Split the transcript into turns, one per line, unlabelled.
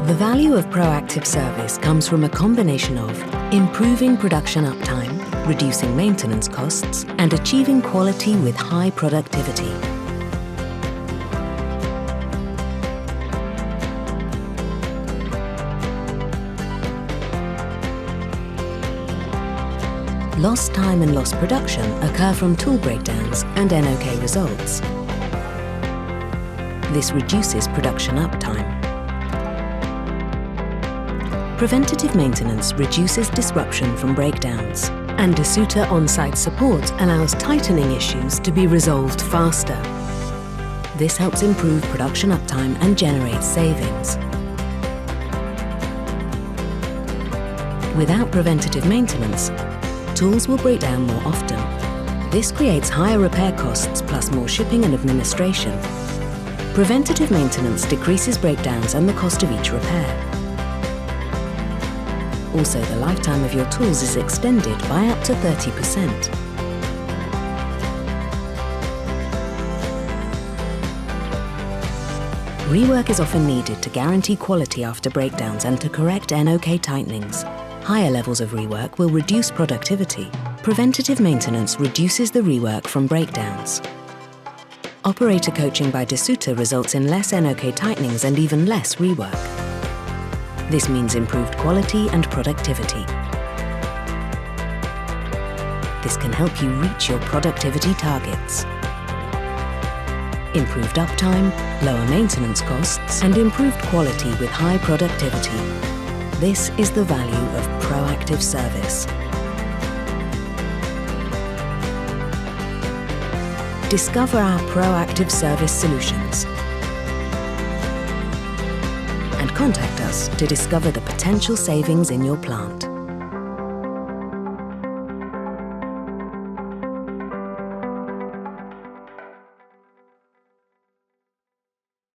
The value of proactive service comes from a combination of improving production uptime, reducing maintenance costs, and achieving quality with high productivity. Lost time and lost production occur from tool breakdowns and NOK results. This reduces production uptime. Preventative maintenance reduces disruption from breakdowns, and Desoutter on-site support allows tightening issues to be resolved faster. This helps improve production uptime and generates savings. Without preventative maintenance, tools will break down more often. This creates higher repair costs plus more shipping and administration. Preventative maintenance decreases breakdowns and the cost of each repair. Also, the lifetime of your tools is extended by up to 30%. Rework is often needed to guarantee quality after breakdowns and to correct NOK tightenings. Higher levels of rework will reduce productivity. Preventative maintenance reduces the rework from breakdowns. Operator coaching by Desoutter results in less NOK tightenings and even less rework. This means improved quality and productivity. This can help you reach your productivity targets. Improved uptime, lower maintenance costs, and improved quality with high productivity. This is the value of proactive service. Discover our proactive service solutions and contact us to discover the potential savings in your plant.